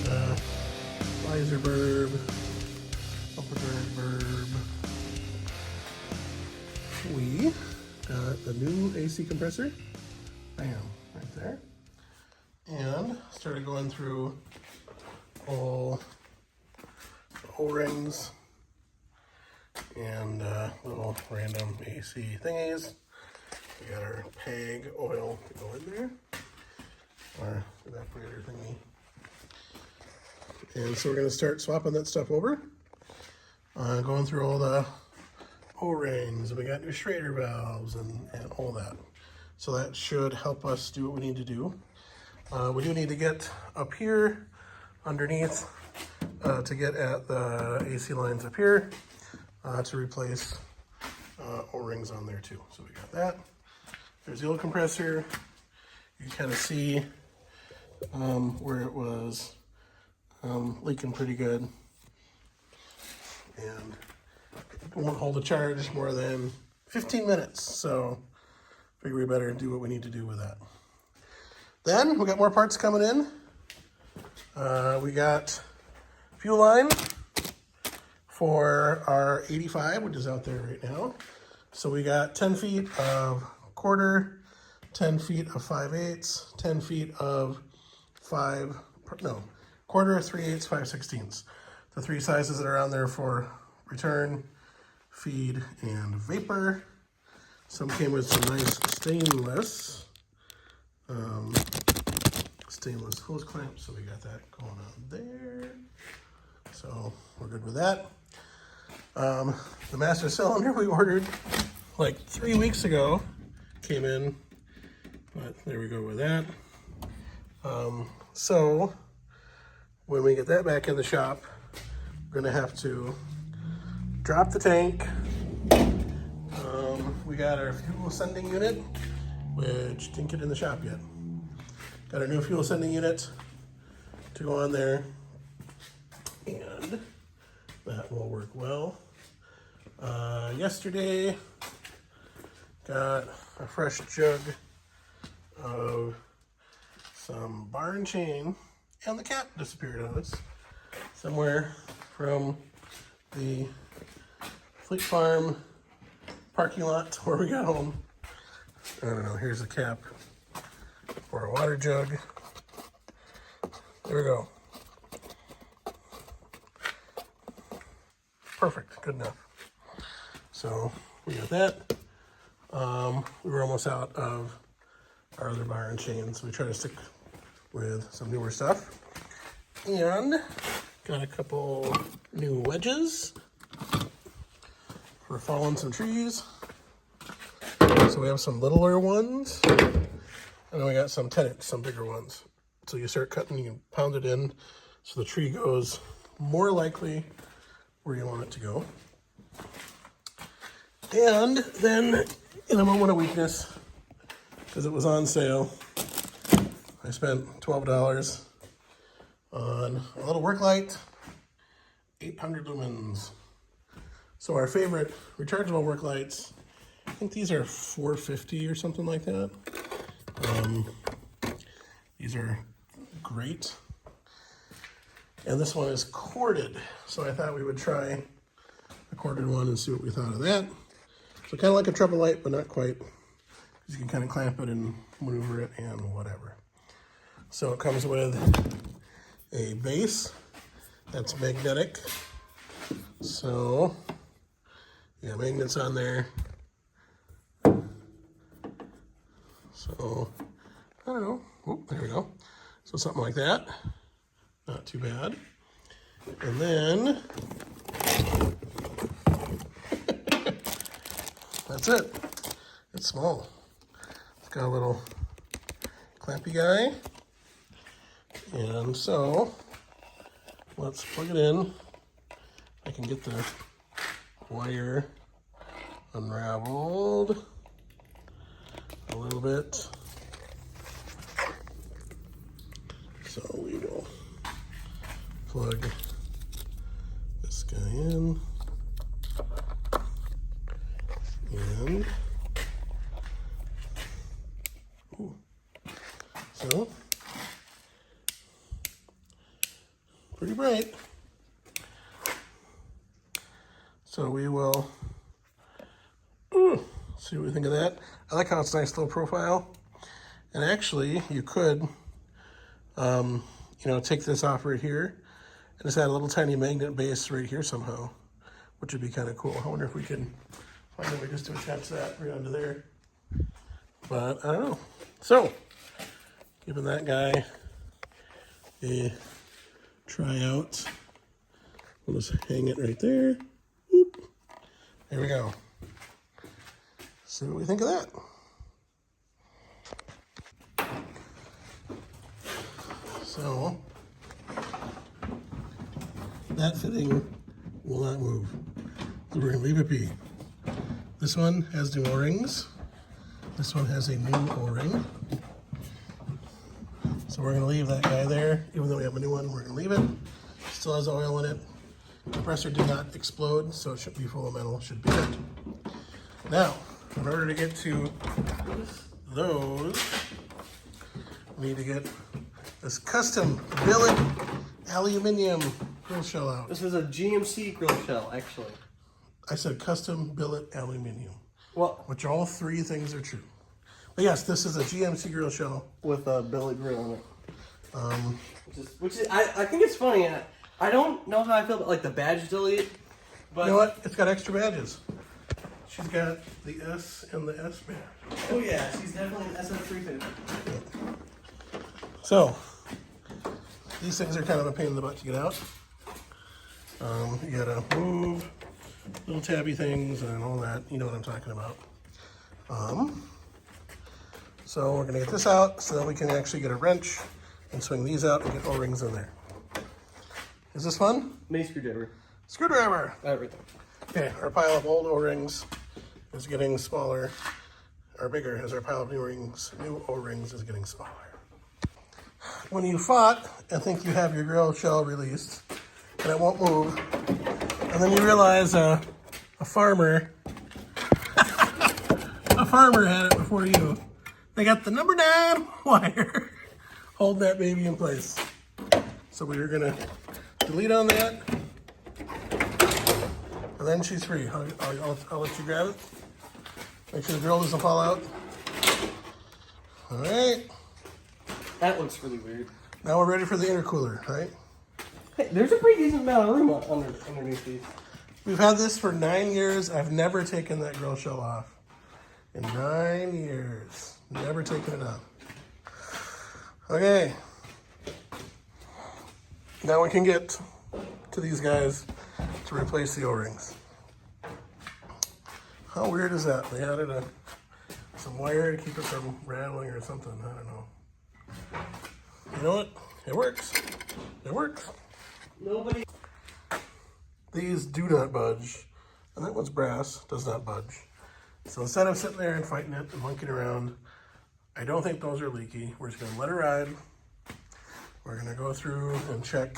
the visor burb, upper guard burb. We got the new AC compressor. Bam, right there. And started going through all the O-rings and little random AC thingies. We got our PEG oil to go in there, our evaporator thingy. And so we're going to start swapping that stuff over, going through all the O-rings, and we got new Schrader valves and all that. So that should help us do what we need to do. We do need to get up here underneath to get at the AC lines up here to replace O-rings on there too. So we got that. There's the old compressor. You can kind of see where it was leaking pretty good, and it won't hold a charge more than 15 minutes. So figure we better do what we need to do with that. Then we got more parts coming in. We got fuel line for our 85, which is out there right now. So we got 10 feet of quarter, 10 feet of 5/8, 10 feet of quarter, 3/8, 5/16. The three sizes that are on there for return, feed, and vapor. Some came with some nice stainless hose clamps, so we got that going on there. So we're good with that. The master cylinder we ordered like 3 weeks ago came in, but there we go with that. So when we get that back in the shop, we're gonna have to drop the tank. We got our fuel sending unit, which didn't get in the shop yet. Got our new fuel sending unit to go on there, and that will work well. Yesterday, got a fresh jug of some barn chain, and the cap disappeared on us somewhere from the Fleet Farm parking lot where we got home. I don't know, here's the cap for a water jug. There we go. Perfect, good enough. So we got that. We were almost out of our other barn chains, so we try to stick with some newer stuff. And got a couple new wedges for falling some trees. So we have some littler ones, and then we got some 10-inch, some bigger ones. So you start cutting, you can pound it in so the tree goes more likely where you want it to go. And then, in a moment of weakness, because it was on sale, I spent $12 on a little work light, 800 lumens. So our favorite rechargeable work lights, I think these are $450 or something like that. These are great. And this one is corded, so I thought we would try a corded one and see what we thought of that. So kind of like a treble light, but not quite, because you can kind of clamp it and maneuver it and whatever. So it comes with a base that's magnetic. So yeah, magnets on there. So I don't know. Oh, there we go. So something like that. Not too bad. And then that's it. It's small. It's got a little clampy guy. And so let's plug it in. I can get the wire unraveled a little bit. So we will plug this guy in, and so pretty bright. So we will see what we think of that. I like how it's a nice little profile. And actually, you could, take this off right here and just add a little tiny magnet base right here somehow, which would be kind of cool. I wonder if we can find a way just to attach that right onto there. But I don't know. So, giving that guy a try out. We'll just hang it right there. Whoop. There we go. See what we think of that. So, that fitting will not move. So we're going to leave it be. This one has new O-rings. This one has a new O-ring. So we're going to leave that guy there. Even though we have a new one, we're going to leave it. Still has oil in it. The compressor did not explode, so it should be full of metal. Should be good. Now, in order to get to those, we need to get this custom billet aluminum grill shell out. This is a GMC grill shell, actually. I said custom billet aluminum. Well, which all three things are true. But yes, this is a GMC grill shell with a billet grill on it. Which is I think it's funny. I don't know how I feel about like the badge delete, but you know what? It's got extra badges. She's got the S and the S badge. Oh yeah, she's definitely an SF350. So these things are kind of a pain in the butt to get out. You gotta move little tabby things and all that. You know what I'm talking about. So we're gonna get this out so that we can actually get a wrench and swing these out and get O-rings in there. Is this fun? Mini screwdriver. Screwdriver. Everything. Okay, our pile of old O-rings is getting smaller, or bigger, as our pile of new O-rings is getting smaller. When you fought and think you have your grill shell released, and it won't move, and then you realize a farmer, a farmer had it before you. They got the number 9 wire holding that baby in place. So we are gonna delete on that, and then she's free. I'll let you grab it. Make sure the grill doesn't fall out. All right. That looks really weird. Now we're ready for the intercooler, right? Hey, there's a pretty decent amount of room underneath these. We've had this for 9 years. I've never taken that grill shell off. In 9 years. Never taken it off. Okay. Now we can get to these guys to replace the O-rings. How weird is that? They added some wire to keep it from rattling or something. I don't know. You know what? It works. It works. Nobody. These do not budge. And that one's brass, does not budge. So instead of sitting there and fighting it and monkeying around, I don't think those are leaky. We're just gonna let it ride. We're gonna go through and check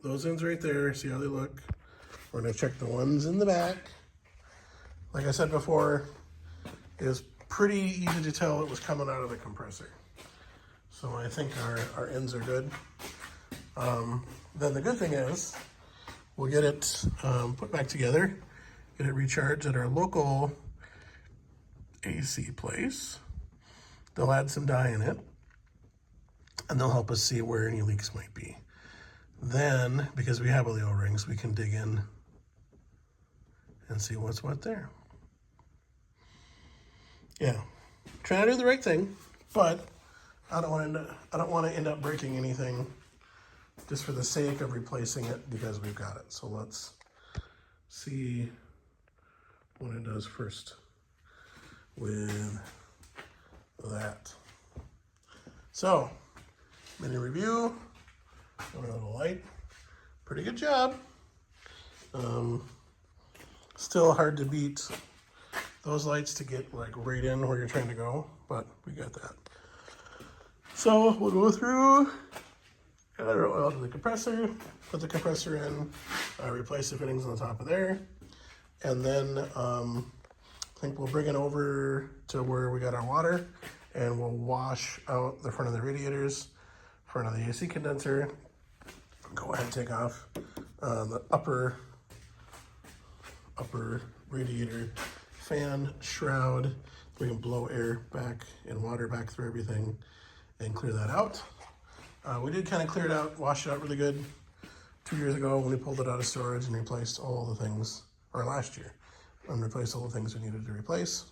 those ends right there, see how they look. We're gonna check the ones in the back. Like I said before, it was pretty easy to tell it was coming out of the compressor. So I think our ends are good. Then the good thing is, we'll get it put back together, get it recharged at our local AC place. They'll add some dye in it, and they'll help us see where any leaks might be. Then, because we have all the O-rings, we can dig in and see what's what there. Yeah, trying to do the right thing, but I don't want to end up breaking anything just for the sake of replacing it because we've got it. So let's see what it does first with that. So, mini review, going on the light, pretty good job. Still hard to beat those lights to get like right in where you're trying to go, but we got that. So we'll go through, add our oil to the compressor, put the compressor in, replace the fittings on the top of there, and then I think we'll bring it over to where we got our water, and we'll wash out the front of the radiators, front of the AC condenser, go ahead and take off the upper radiator fan shroud. We can blow air back and water back through everything and clear that out. We did kind of clear it out, wash it out really good 2 years ago when we pulled it out of storage and replaced all the things, or last year, and replaced all the things we needed to replace.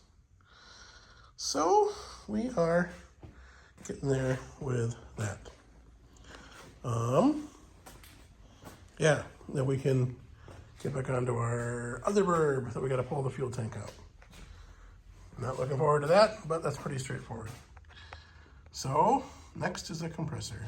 So we are getting there with that. Yeah, then we can get back onto our other burb that we got to pull the fuel tank out. Not looking forward to that, but that's pretty straightforward. So next is the compressor.